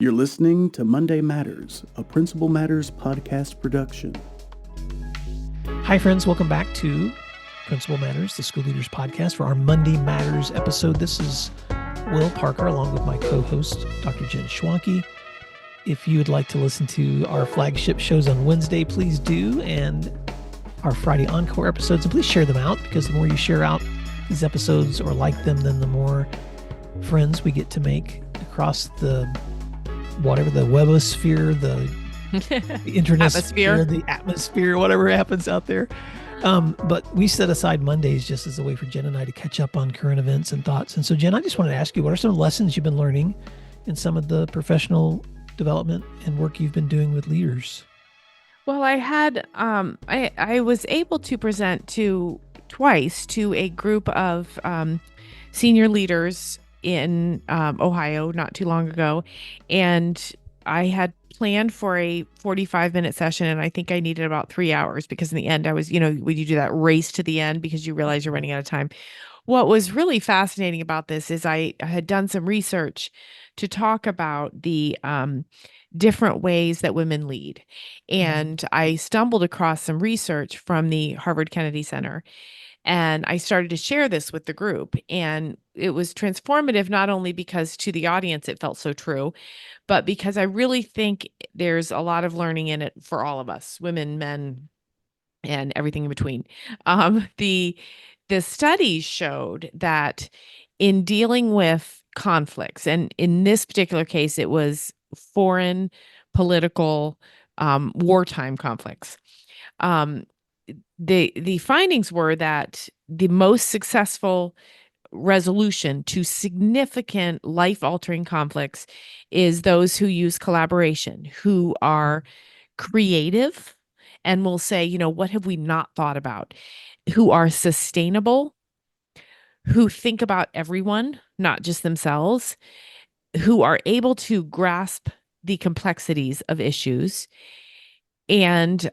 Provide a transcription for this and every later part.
You're listening to Monday Matters, a Principal Matters podcast production. Hi, friends. Welcome back to Principal Matters, the School Leaders Podcast, for our Monday Matters episode. This is Will Parker, along with my co-host, Dr. Jen Schwanke. If you would like to listen to our flagship shows on Wednesday, please do, and our Friday Encore episodes, and please share them out, because the more you share out these episodes or like them, then the more friends we get to make across the webosphere, the internet sphere, the atmosphere, whatever happens out there. But we set aside Mondays just as a way for Jen and I to catch up on current events and thoughts. And so, Jen, I just wanted to ask you, what are some lessons you've been learning in some of the professional development and work you've been doing with leaders? Well, I had I was able to present twice to a group of senior leaders in Ohio not too long ago, and I had planned for a 45-minute session, and I think I needed about 3 hours, because in the end I was, when you do that race to the end because you realize you're running out of time. What was really fascinating about this is I had done some research to talk about the different ways that women lead. And I stumbled across some research from the Harvard Kennedy Center. And I started to share this with the group. And it was transformative, not only because to the audience it felt so true, but because I really think there's a lot of learning in it for all of us, women, men, and everything in between. The studies showed that in dealing with conflicts, and in this particular case, it was foreign political wartime conflicts. The findings were that the most successful resolution to significant life-altering conflicts is those who use collaboration, who are creative and will say, what have we not thought about? Who are sustainable, who think about everyone, not just themselves, who are able to grasp the complexities of issues. And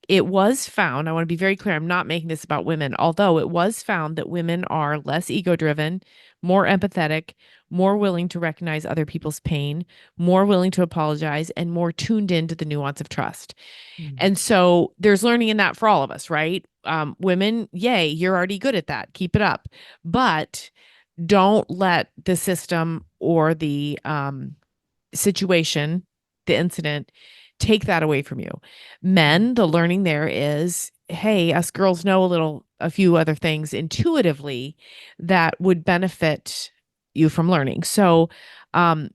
it was found, I want to be very clear, I'm not making this about women, although it was found that women are less ego-driven, more empathetic, more willing to recognize other people's pain, more willing to apologize, and more tuned into the nuance of trust. And so there's learning in that for all of us, right? Women, yay, you're already good at that. Keep it up. But don't let the system or the situation, the incident, take that away from you. Men, the learning there is, hey, us girls know a few other things intuitively that would benefit you from learning. So women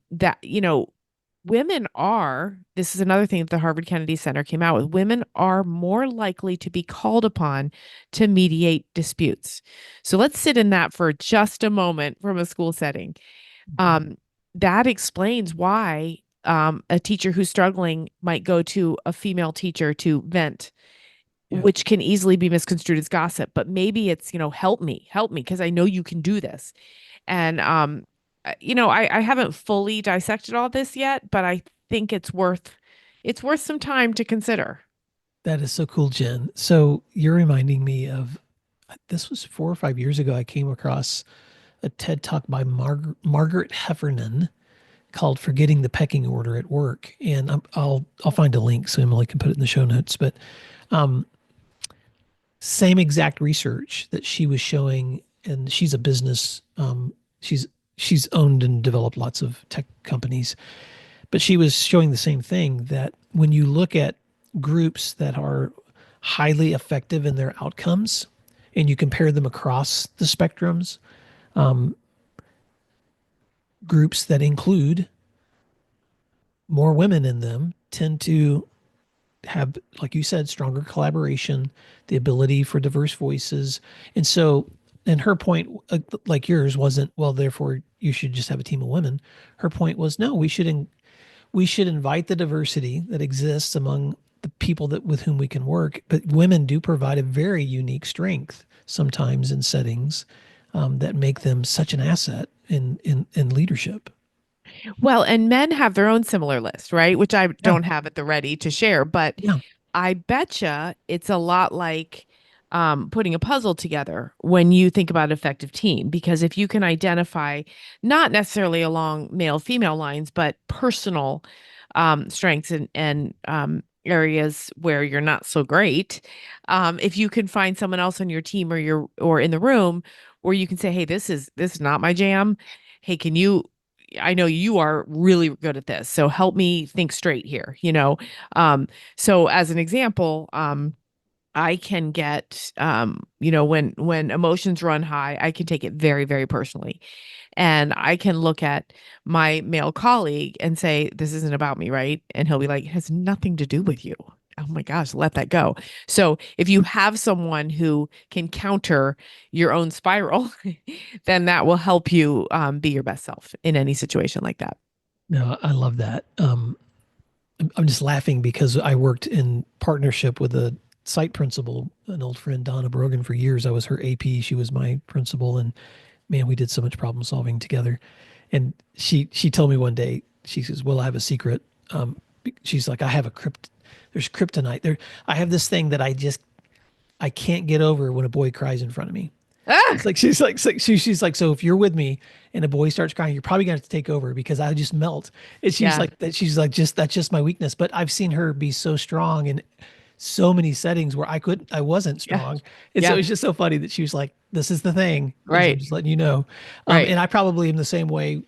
are, this is another thing that the Harvard Kennedy Center came out with, women are more likely to be called upon to mediate disputes. So let's sit in that for just a moment from a school setting. That explains why a teacher who's struggling might go to a female teacher to vent, which can easily be misconstrued as gossip, but maybe it's, help me, because I know you can do this. And, I haven't fully dissected all this yet, but I think it's worth some time to consider. That is so cool, Jen. So you're reminding me of, this was 4 or 5 years ago, I came across a TED Talk by Margaret Heffernan called "Forgetting the Pecking Order at Work," and I'll find a link so Emily can put it in the show notes. But same exact research that she was showing, and she's a business. She's owned and developed lots of tech companies, but she was showing the same thing, that when you look at groups that are highly effective in their outcomes, and you compare them across the spectrums, groups that include more women in them tend to have, like you said, stronger collaboration, the ability for diverse voices. And so, and her point, like yours, wasn't, well, therefore you should just have a team of women. Her point was, no, we should invite the diversity that exists among the people with whom we can work. But women do provide a very unique strength sometimes in settings that make them such an asset in leadership. Well, and men have their own similar list, right? Which I don't have at the ready to share, but I betcha it's a lot like putting a puzzle together when you think about effective team. Because if you can identify, not necessarily along male female lines, but personal strengths and areas where you're not so great, if you can find someone else on your team or in the room where you can say, hey, this is not my jam. Hey, can you, I know you are really good at this, so help me think straight here, so as an example, I can get, when emotions run high, I can take it very, very personally. And I can look at my male colleague and say, this isn't about me, right? And he'll be like, it has nothing to do with you. Oh my gosh, let that go. So if you have someone who can counter your own spiral, then that will help you be your best self in any situation like that. No, I love that. I'm just laughing because I worked in partnership with a site principal, an old friend, Donna Brogan, for years. I was her AP. She was my principal, and man, we did so much problem solving together. And she told me one day, she says, "Well, I have a secret." She's like, "I have there's kryptonite there. I have this thing that I can't get over when a boy cries in front of me." Ah, It's like she's like, so if you're with me and a boy starts crying, you're probably gonna have to take over because I just melt. And she's yeah, like that. She's like, just that's just my weakness. But I've seen her be so strong in so many settings where I wasn't yeah, strong. And so yeah, it's just so funny that she was like, this is the thing. And so I'm right, just letting you know. right, And I probably am the same way.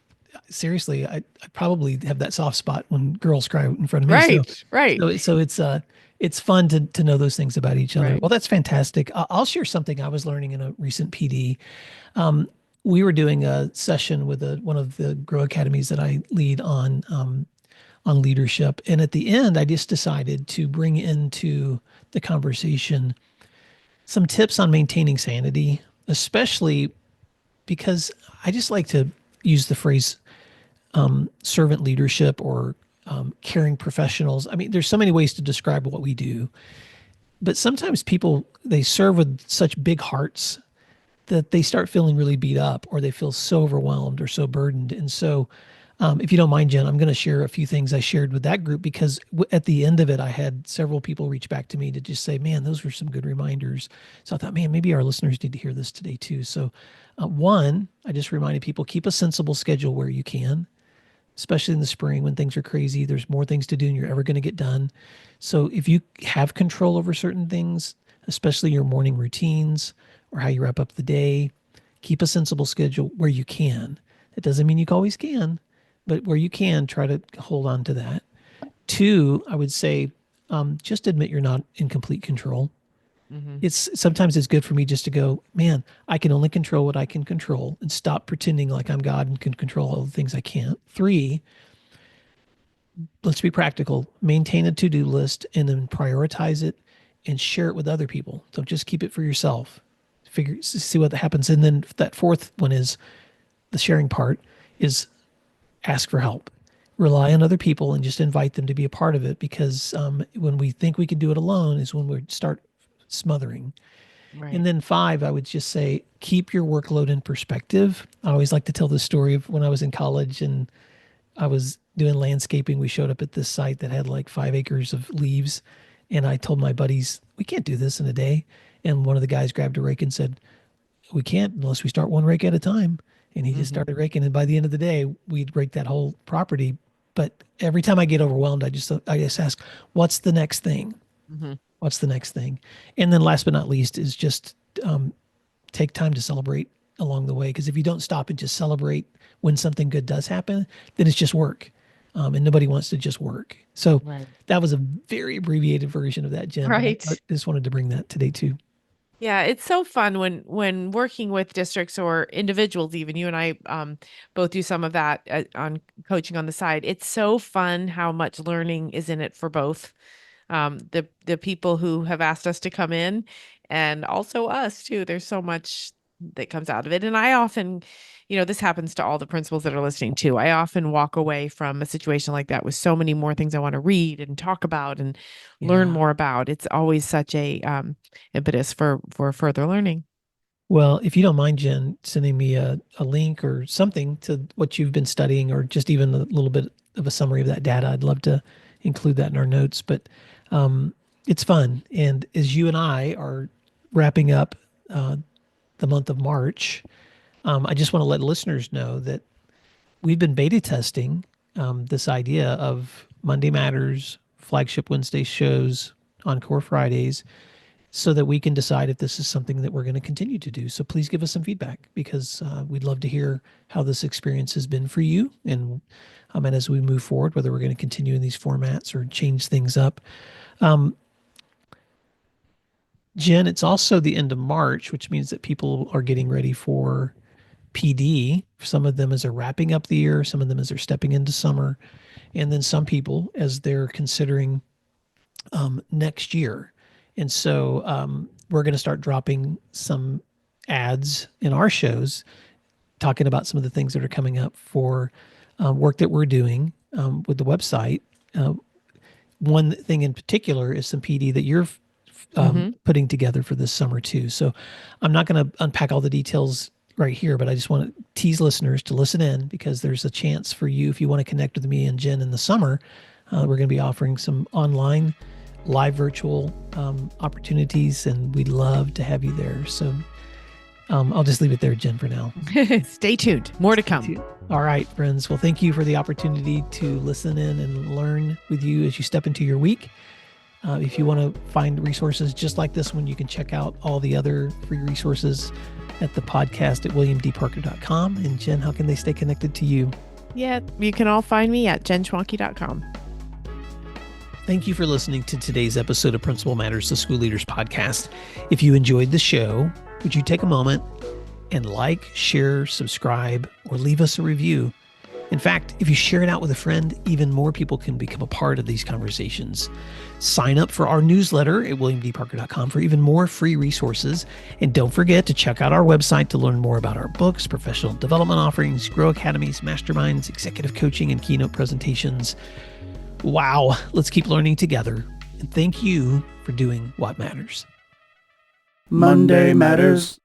Seriously, I probably have that soft spot when girls cry in front of me. So, right, right, it's fun to know those things about each other. right. Well, that's fantastic. I'll share something I was learning in a recent PD. We were doing a session with one of the Grow Academies that I lead on leadership, and at the end, I just decided to bring into the conversation some tips on maintaining sanity, especially because I just like to use the phrase servant leadership or caring professionals. I mean, there's so many ways to describe what we do, but sometimes people they serve with such big hearts that they start feeling really beat up or they feel so overwhelmed or so burdened. And so, if you don't mind, Jen, I'm going to share a few things I shared with that group because at the end of it, I had several people reach back to me to just say, man, those were some good reminders. So I thought, man, maybe our listeners need to hear this today too. So, one, I just reminded people keep a sensible schedule where you can, especially in the spring when things are crazy. There's more things to do than you're ever going to get done. So if you have control over certain things, especially your morning routines or how you wrap up the day, keep a sensible schedule where you can. It doesn't mean you always can, but where you can, try to hold on to that. Two, I would say, just admit you're not in complete control. Hmm. It's sometimes it's good for me just to go, man, I can only control what I can control and stop pretending like I'm God and can control all the things I can't. Three, let's be practical. Maintain a to-do list and then prioritize it and share it with other people. Don't just keep it for yourself. See what happens. And then that fourth one is the sharing part is ask for help. Rely on other people and just invite them to be a part of it because when we think we can do it alone is when we start smothering. And Right. then five, I would just say keep your workload in perspective. I always like to tell the story of when I was in college and I was doing landscaping. We showed up at this site that had like 5 acres of leaves. And I told my buddies, we can't do this in a day. And one of the guys grabbed a rake and said, we can't unless we start one rake at a time. And he just Hmm. started raking. And by the end of the day, we'd rake that whole property. But every time I get overwhelmed, I just ask, what's the next thing? Hmm. What's the next thing? And then last but not least is just take time to celebrate along the way. Because if you don't stop and just celebrate when something good does happen, then it's just work. And nobody wants to just work. So Right. that was a very abbreviated version of that, Jen. But I Right. just wanted to bring that today too. Yeah, it's so fun when working with districts or individuals. Even you and I both do some of that on coaching on the side. It's so fun how much learning is in it for both the people who have asked us to come in and also us too. There's so much that comes out of it. And I often, this happens to all the principals that are listening too. I often walk away from a situation like that with so many more things I want to read and talk about and learn Yeah. more about. It's always such a impetus for further learning. Well, if you don't mind, Jen, sending me a link or something to what you've been studying, or just even a little bit of a summary of that data, I'd love to include that in our notes. But it's fun. And as you and I are wrapping up the month of March, I just want to let listeners know that we've been beta testing this idea of Monday Matters, flagship Wednesday shows, Encore Fridays, so that we can decide if this is something that we're going to continue to do. So please give us some feedback, because we'd love to hear how this experience has been for you. And as we move forward, whether we're going to continue in these formats or change things up. Jen, it's also the end of March, which means that people are getting ready for PD. Some of them as they're wrapping up the year, some of them as they're stepping into summer, and then some people as they're considering next year. And so we're going to start dropping some ads in our shows talking about some of the things that are coming up for work that we're doing with the website. One thing in particular is some PD that you're putting together for this summer too. So I'm not going to unpack all the details right here, but I just want to tease listeners to listen in, because there's a chance for you, if you want to connect with me and Jen in the summer, we're going to be offering some online live virtual opportunities, and we'd love to have you there. So I'll just leave it there, Jen, for now. Stay tuned. More to come. All right, friends. Well, thank you for the opportunity to listen in and learn with you as you step into your week. If you want to find resources just like this one, you can check out all the other free resources at the podcast at williamdparker.com. And Jen, how can they stay connected to you? Yeah, you can all find me at jenschwanke.com. Thank you for listening to today's episode of Principal Matters, the School Leaders Podcast. If you enjoyed the show, would you take a moment and like, share, subscribe, or leave us a review? In fact, if you share it out with a friend, even more people can become a part of these conversations. Sign up for our newsletter at williamdparker.com for even more free resources. And don't forget to check out our website to learn more about our books, professional development offerings, Grow Academies, masterminds, executive coaching, and keynote presentations. Wow, let's keep learning together. And thank you for doing what matters. Monday Matters.